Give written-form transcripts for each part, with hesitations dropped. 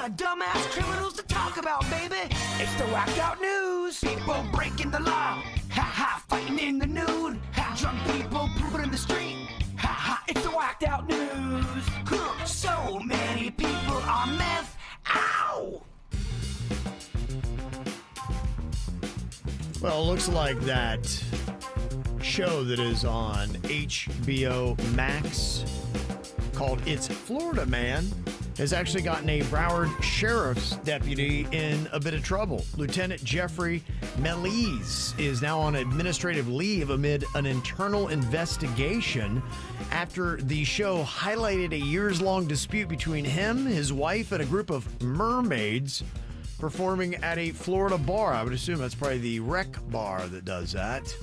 dumbass criminals to talk about, baby. It's the whacked out news. People breaking the law. Ha ha, fighting in the nude. Ha, drunk people pooping in the street. Ha ha, it's the whacked out news. Huh, so many people on meth. Ow! Well, it looks like that show that is on HBO Max called It's Florida Man has actually gotten a Broward Sheriff's Deputy in a bit of trouble. Lieutenant Jeffrey Meliz is now on administrative leave amid an internal investigation after the show highlighted a years-long dispute between him, his wife, and a group of mermaids performing at a Florida bar. I would assume that's probably the Rec Bar that does that.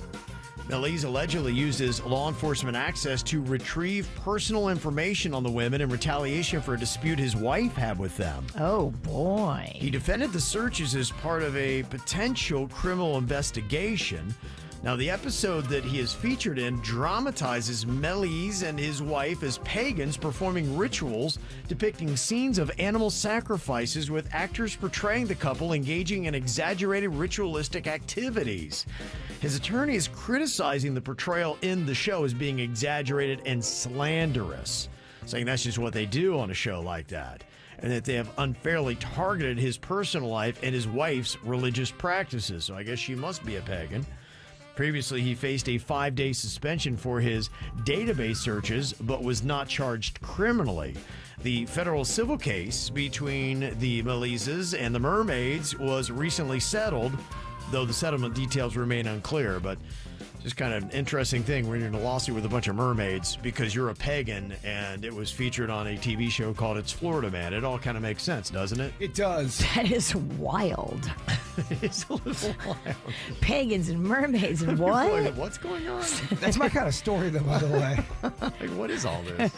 Meliz allegedly used his law enforcement access to retrieve personal information on the women in retaliation for a dispute his wife had with them. Oh, boy. He defended the searches as part of a potential criminal investigation. Now, the episode that he is featured in dramatizes Meliz and his wife as pagans performing rituals depicting scenes of animal sacrifices, with actors portraying the couple engaging in exaggerated ritualistic activities. His attorney is criticizing the portrayal in the show as being exaggerated and slanderous, saying that's just what they do on a show like that, and that they have unfairly targeted his personal life and his wife's religious practices. So I guess she must be a pagan. Previously, he faced a 5-day suspension for his database searches, but was not charged criminally. The federal civil case between the Melizes and the mermaids was recently settled, though the settlement details remain unclear. But just kind of an interesting thing when you're in a lawsuit with a bunch of mermaids because you're a pagan and it was featured on a TV show called It's Florida Man. It all kind of makes sense, doesn't it? It does. That is wild. It's a little wild. Pagans and mermaids and what? Like, what's going on? That's my kind of story, though, by the way. Like, what is all this?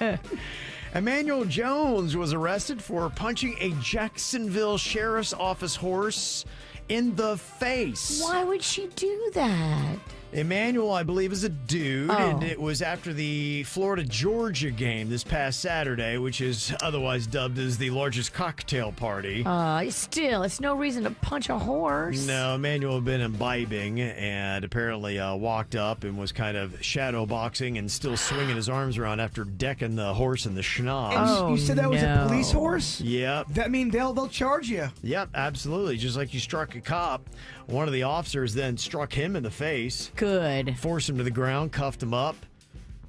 Emmanuel Jones was arrested for punching a Jacksonville Sheriff's Office horse in the face. Why would she do that? Emmanuel, I believe, is a dude, and it was after the Florida-Georgia game this past Saturday, which is otherwise dubbed as the largest cocktail party. Still, it's no reason to punch a horse. No, Emmanuel had been imbibing and apparently walked up and was kind of shadow boxing and still swinging his arms around after decking the horse in the schnoz. You said that was a police horse? Yep. That mean they'll charge you. Yep, absolutely. Just like you struck a cop. One of the officers then struck him in the face. Good. Forced him to the ground, cuffed him up.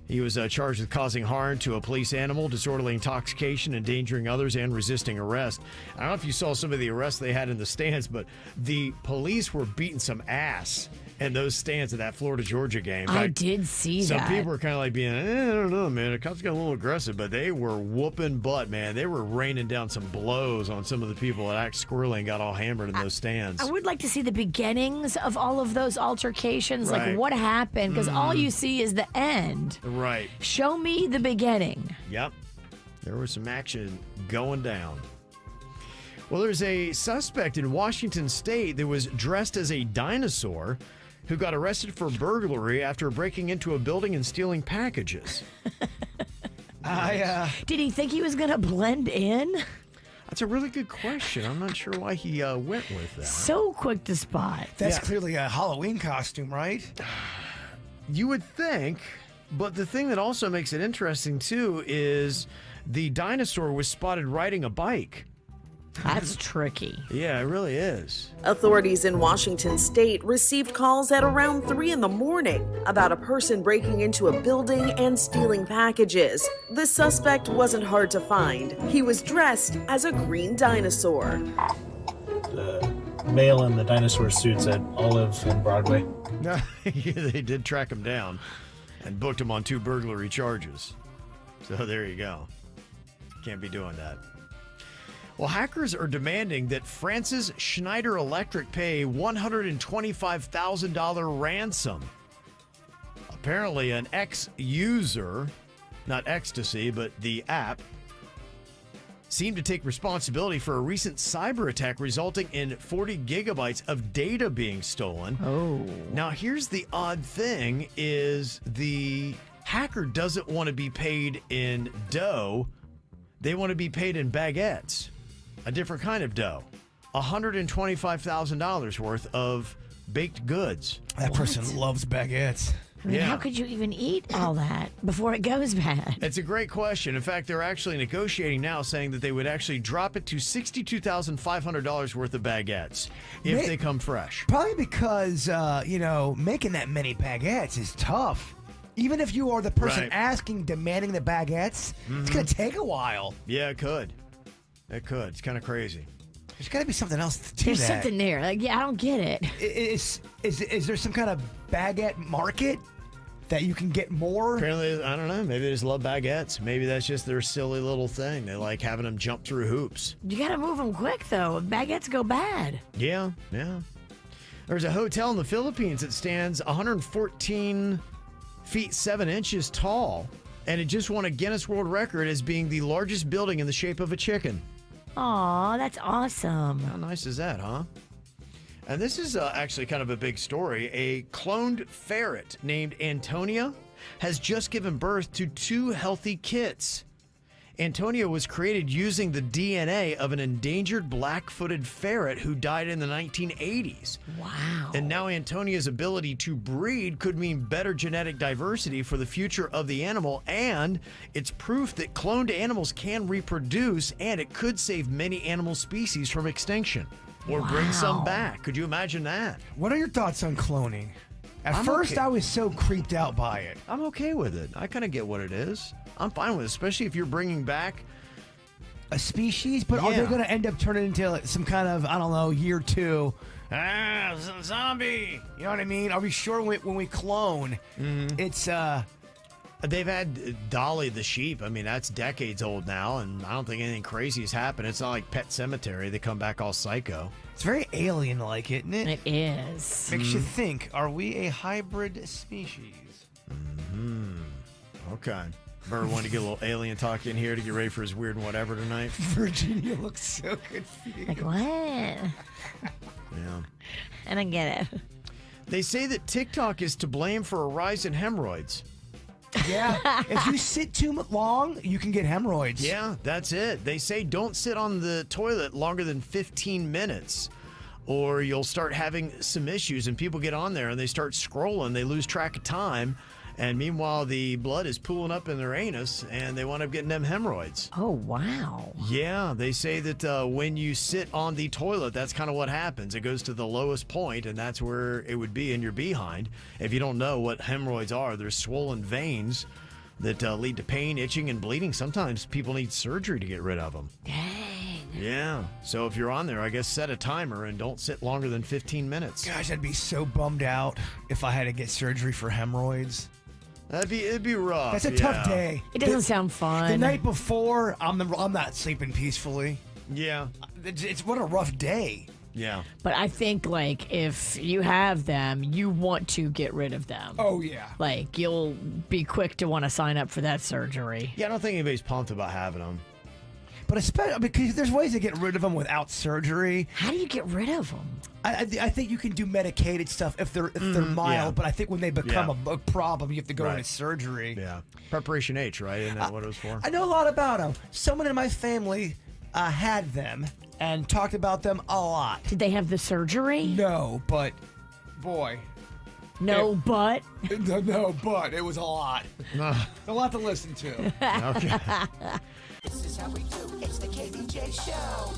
He was charged with causing harm to a police animal, disorderly intoxication, endangering others, and resisting arrest. I don't know if you saw some of the arrests they had in the stands, but the police were beating some ass in those stands of that Florida-Georgia game. I did see some that. Some people were kind of like being, I don't know, man. The cops got a little aggressive, but they were whooping butt, man. They were raining down some blows on some of the people that act squirrely and got all hammered in those stands. I would like to see the beginnings of all of those altercations, Right. like what happened, because all you see is the end. Right. Show me the beginning. Yep. There was some action going down. Well, there's a suspect in Washington State that was dressed as a dinosaur who got arrested for burglary after breaking into a building and stealing packages. Did he think he was going to blend in? That's a really good question. I'm not sure why he went with that. So quick to spot. That's clearly a Halloween costume, right? You would think, but the thing that also makes it interesting, too, is the dinosaur was spotted riding a bike. That's tricky. Yeah, it really is. Authorities in Washington state received calls at around 3 in the morning about a person breaking into a building and stealing packages. The suspect wasn't hard to find. He was dressed as a green dinosaur. The male in the dinosaur suits at Olive and Broadway. Yeah, they did track him down and booked him on 2 burglary charges. So there you go. Can't be doing that. Well, hackers are demanding that Francis Schneider Electric pay $125,000 ransom. Apparently, an ex-user, not ecstasy, but the app, seemed to take responsibility for a recent cyber attack resulting in 40 gigabytes of data being stolen. Oh. Now, here's the odd thing is the hacker doesn't want to be paid in dough. They want to be paid in baguettes. a different kind of dough. $125,000 worth of baked goods. That person loves baguettes. I mean, how could you even eat all that before it goes bad? It's a great question. In fact, they're actually negotiating now, saying that they would actually drop it to $62,500 worth of baguettes if they come fresh. Probably because, making that many baguettes is tough. Even if you are the person demanding the baguettes, it's going to take a while. Yeah, it could. It could. It's kind of crazy. There's got to be something else to There's that. something there. Like, I don't get it. Is there some kind of baguette market that you can get more? Apparently, I don't know. Maybe they just love baguettes. Maybe that's just their silly little thing. They like having them jump through hoops. You got to move them quick, though. Baguettes go bad. Yeah. There's a hotel in the Philippines that stands 114 feet 7 inches tall, and it just won a Guinness World Record as being the largest building in the shape of a chicken. Aw, that's awesome. How nice is that, huh? And this is actually kind of a big story. A cloned ferret named Antonia has just given birth to 2 healthy kits. Antonia was created using the DNA of an endangered black-footed ferret who died in the 1980s. Wow. And now Antonia's ability to breed could mean better genetic diversity for the future of the animal, and it's proof that cloned animals can reproduce, and it could save many animal species from extinction or bring some back. Could you imagine that? What are your thoughts on cloning? At first, I was so creeped out by it. I'm okay with it. I kind of get what it is. I'm fine with it, especially if you're bringing back a species, but are they going to end up turning into some kind of, I don't know, year 2? Zombie. You know what I mean? Are we sure when we clone, it's They've had Dolly the sheep. I mean, that's decades old now, and I don't think anything crazy has happened. It's not like Pet Cemetery. They come back all psycho. It's very alien-like, isn't it? It is. Makes you think, are we a hybrid species? Okay. Bird wanted to get a little alien talk in here to get ready for his weird whatever tonight. Virginia looks so confused. Like, what? Yeah. I don't get it. They say that TikTok is to blame for a rise in hemorrhoids. Yeah. If you sit too long, you can get hemorrhoids. Yeah, that's it. They say don't sit on the toilet longer than 15 minutes or you'll start having some issues, and people get on there and they start scrolling. They lose track of time. And meanwhile, the blood is pooling up in their anus, and they wind up getting them hemorrhoids. Oh, wow. Yeah, they say that when you sit on the toilet, that's kind of what happens. It goes to the lowest point, and that's where it would be in your behind. If you don't know what hemorrhoids are, there's swollen veins that lead to pain, itching, and bleeding. Sometimes people need surgery to get rid of them. Dang. Yeah, so if you're on there, I guess set a timer and don't sit longer than 15 minutes. Gosh, I'd be so bummed out if I had to get surgery for hemorrhoids. It'd be rough. That's a tough day. It doesn't sound fun. The night before, I'm not sleeping peacefully. Yeah. It's what a rough day. Yeah. But I think, like, if you have them, you want to get rid of them. Oh, yeah. Like, you'll be quick to want to sign up for that surgery. Yeah, I don't think anybody's pumped about having them. But especially because there's ways to get rid of them without surgery. How do you get rid of them? I think you can do medicated stuff if they're mild, yeah. but I think when they become a problem, you have to go into surgery. Yeah. Preparation H, right? Isn't that what it was for? I know a lot about them. Someone in my family had them and talked about them a lot. Did they have the surgery? No, but boy. No, but? No, but it was a lot. A lot to listen to. Okay. This is how we do. It's the KBJ Show.